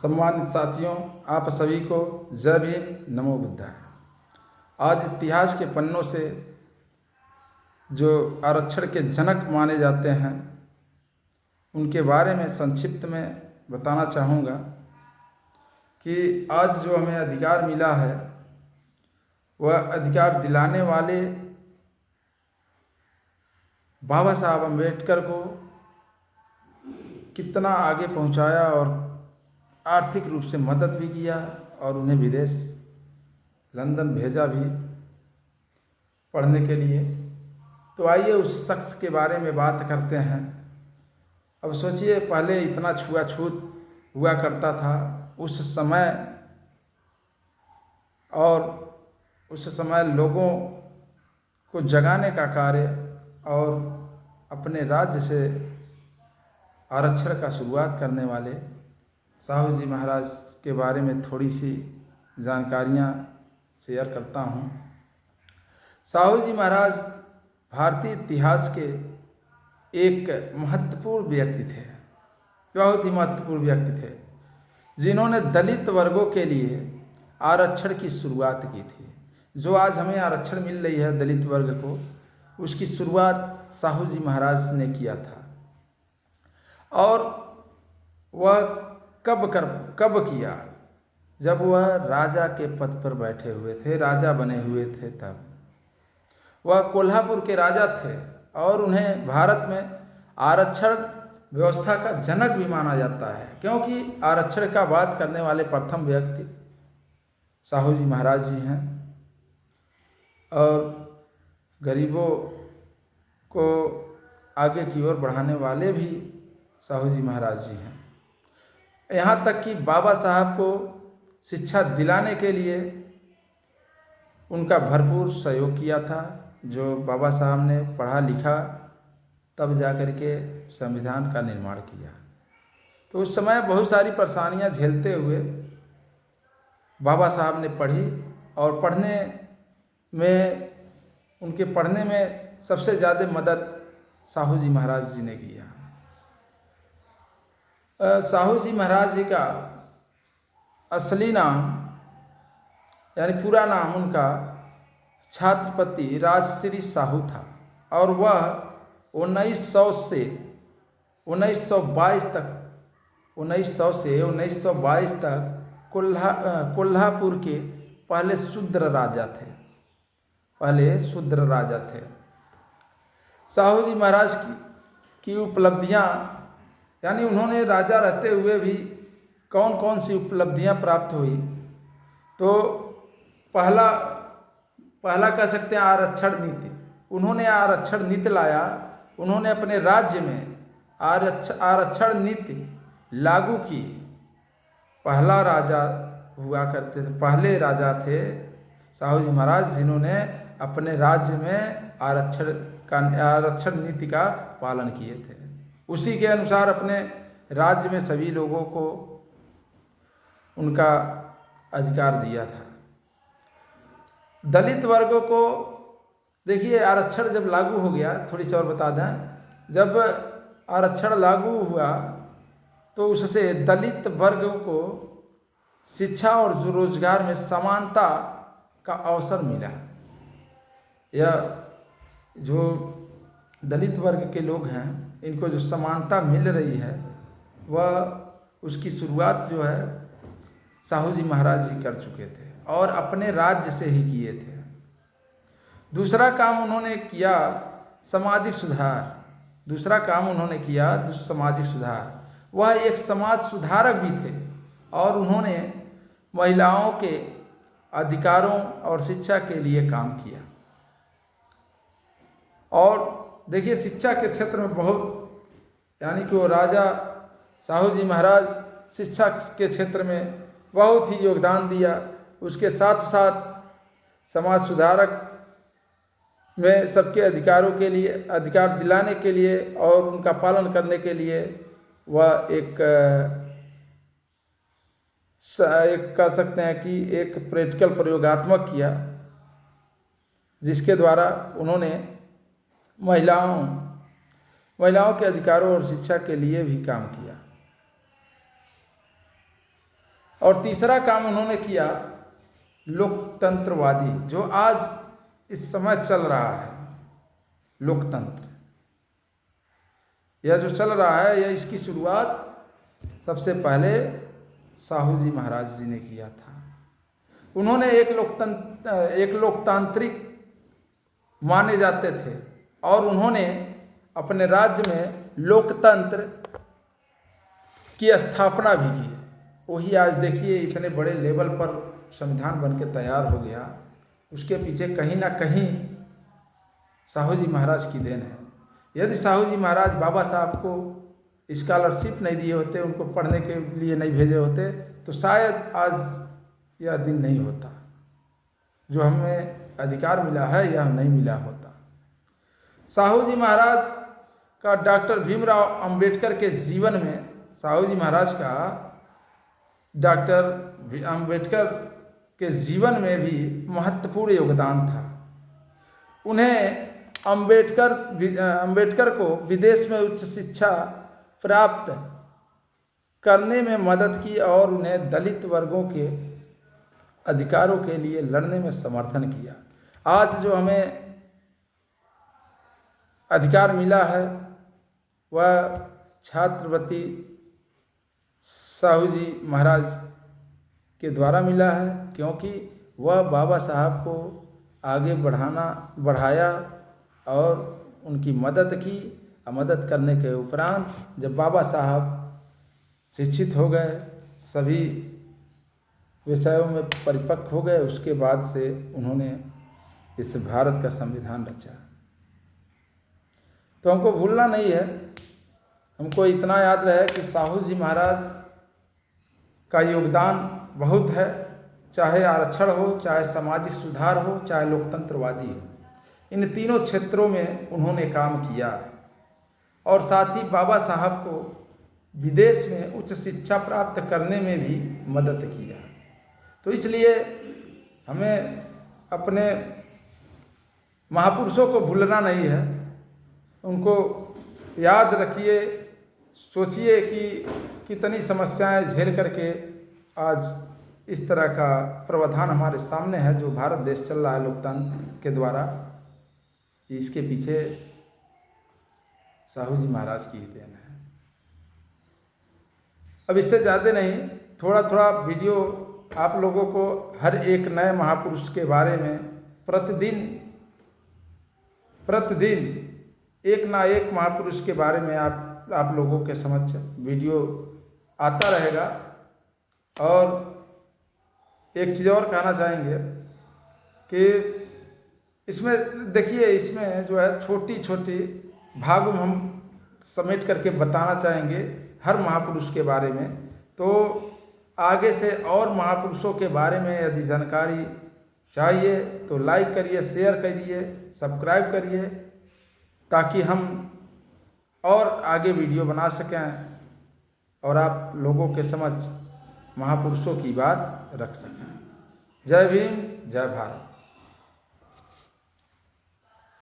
सम्मानित साथियों, आप सभी को जय भीम, नमो बुद्धाय। आज इतिहास के पन्नों से जो आरक्षण के जनक माने जाते हैं उनके बारे में संक्षिप्त में बताना चाहूँगा कि आज जो हमें अधिकार मिला है वह अधिकार दिलाने वाले बाबा साहब अम्बेडकर को कितना आगे पहुंचाया और आर्थिक रूप से मदद भी किया और उन्हें विदेश लंदन भेजा भी पढ़ने के लिए। तो आइए उस शख्स के बारे में बात करते हैं। अब सोचिए, पहले इतना छुआछूत हुआ करता था उस समय, और उस समय लोगों को जगाने का कार्य और अपने राज्य से आरक्षण का शुरुआत करने वाले साहू जी महाराज के बारे में थोड़ी सी जानकारियाँ शेयर करता हूँ। साहू जी महाराज भारतीय इतिहास के एक महत्वपूर्ण व्यक्ति थे, बहुत ही महत्वपूर्ण व्यक्ति थे, जिन्होंने दलित वर्गों के लिए आरक्षण की शुरुआत की थी। जो आज हमें आरक्षण मिल रही है दलित वर्ग को, उसकी शुरुआत साहू जी महाराज ने किया था। और वह कब किया? जब वह राजा के पद पर बैठे हुए थे, राजा बने हुए थे। तब वह कोल्हापुर के राजा थे और उन्हें भारत में आरक्षण व्यवस्था का जनक भी माना जाता है, क्योंकि आरक्षण का बात करने वाले प्रथम व्यक्ति साहू जी महाराज जी हैं। और गरीबों को आगे की ओर बढ़ाने वाले भी साहू जी महाराज जी हैं। यहाँ तक कि बाबा साहब को शिक्षा दिलाने के लिए उनका भरपूर सहयोग किया था। जो बाबा साहब ने पढ़ा लिखा तब जा कर के संविधान का निर्माण किया। तो उस समय बहुत सारी परेशानियाँ झेलते हुए बाबा साहब ने पढ़ी, और उनके पढ़ने में सबसे ज़्यादा मदद साहू जी महाराज जी ने किया। साहू जी महाराज जी का असली नाम यानी पूरा नाम उनका छत्रपति राजश्री साहू था, और वह 1900 से 1922 तक कोल्हापुर के पहले शूद्र राजा थे। साहू जी महाराज की उपलब्धियां, यानी उन्होंने राजा रहते हुए भी कौन कौन सी उपलब्धियां प्राप्त हुई, तो पहला कह सकते हैं आरक्षण नीति। उन्होंने आरक्षण नीति लाया। उन्होंने अपने राज्य में आरक्षण नीति लागू की। पहला राजा हुआ करते थे, पहले राजा थे साहू जी महाराज, जिन्होंने अपने राज्य में आरक्षण नीति का पालन किए थे। उसी के अनुसार अपने राज्य में सभी लोगों को उनका अधिकार दिया था। दलित वर्गों को देखिए, आरक्षण जब लागू हो गया, थोड़ी सी और बता दें, जब आरक्षण लागू हुआ तो उससे दलित वर्गों को शिक्षा और रोजगार में समानता का अवसर मिला। यह जो दलित वर्ग के लोग हैं, इनको जो समानता मिल रही है, वह उसकी शुरुआत जो है साहू जी महाराज जी कर चुके थे, और अपने राज्य से ही किए थे। दूसरा काम उन्होंने किया सामाजिक सुधार। वह एक समाज सुधारक भी थे, और उन्होंने महिलाओं के अधिकारों और शिक्षा के लिए काम किया। और देखिए, शिक्षा के क्षेत्र में बहुत, यानी कि वो राजा साहू जी महाराज शिक्षा के क्षेत्र में बहुत ही योगदान दिया। उसके साथ साथ समाज सुधारक में सबके अधिकारों के लिए, अधिकार दिलाने के लिए और उनका पालन करने के लिए वह एक कह सकते हैं कि एक प्रैक्टिकल प्रयोगात्मक किया, जिसके द्वारा उन्होंने महिलाओं के अधिकारों और शिक्षा के लिए भी काम किया। और तीसरा काम उन्होंने किया लोकतंत्रवादी, जो आज इस समय चल रहा है लोकतंत्र, यह जो चल रहा है, यह इसकी शुरुआत सबसे पहले साहू जी महाराज जी ने किया था। उन्होंने एक लोकतांत्रिक माने जाते थे और उन्होंने अपने राज्य में लोकतंत्र की स्थापना भी की। वही आज देखिए इतने बड़े लेवल पर संविधान बन के तैयार हो गया, उसके पीछे कहीं ना कहीं साहू जी महाराज की देन है। यदि साहू जी महाराज बाबा साहब को स्कॉलरशिप नहीं दिए होते, उनको पढ़ने के लिए नहीं भेजे होते, तो शायद आज यह दिन नहीं होता, जो हमें अधिकार मिला है यह नहीं मिला होता। साहू जी महाराज का डॉक्टर भीमराव अंबेडकर के जीवन में, साहू जी महाराज का डॉक्टर अंबेडकर के जीवन में भी महत्वपूर्ण योगदान था। उन्हें अंबेडकर को विदेश में उच्च शिक्षा प्राप्त करने में मदद की और उन्हें दलित वर्गों के अधिकारों के लिए लड़ने में समर्थन किया। आज जो हमें अधिकार मिला है वह छात्रवृत्ति साहू जी महाराज के द्वारा मिला है, क्योंकि वह बाबा साहब को आगे बढ़ाया और उनकी मदद की। मदद करने के उपरांत जब बाबा साहब शिक्षित हो गए, सभी विषयों में परिपक्व हो गए, उसके बाद से उन्होंने इस भारत का संविधान रचा। तो हमको भूलना नहीं है, हमको इतना याद रहे कि साहू जी महाराज का योगदान बहुत है, चाहे आरक्षण हो, चाहे सामाजिक सुधार हो, चाहे लोकतंत्रवादी हो। इन तीनों क्षेत्रों में उन्होंने काम किया और साथ ही बाबा साहब को विदेश में उच्च शिक्षा प्राप्त करने में भी मदद किया। तो इसलिए हमें अपने महापुरुषों को भूलना नहीं है, उनको याद रखिए, सोचिए कि कितनी समस्याएं झेल करके आज इस तरह का प्रावधान हमारे सामने है जो भारत देश चल रहा है लोकतंत्र के द्वारा। इसके पीछे साहू जी महाराज की देन है। अब इससे ज़्यादा नहीं, थोड़ा थोड़ा वीडियो आप लोगों को हर एक नए महापुरुष के बारे में प्रतिदिन एक ना एक महापुरुष के बारे में आप लोगों के समक्ष वीडियो आता रहेगा। और एक चीज़ और कहना चाहेंगे कि इसमें देखिए, इसमें जो है छोटी छोटी भागों में हम समेट करके बताना चाहेंगे हर महापुरुष के बारे में। तो आगे से और महापुरुषों के बारे में यदि जानकारी चाहिए तो लाइक करिए, शेयर करिए, सब्सक्राइब करिए, ताकि हम और आगे वीडियो बना सकें और आप लोगों के समक्ष महापुरुषों की बात रख सकें। जय भीम, जय भारत।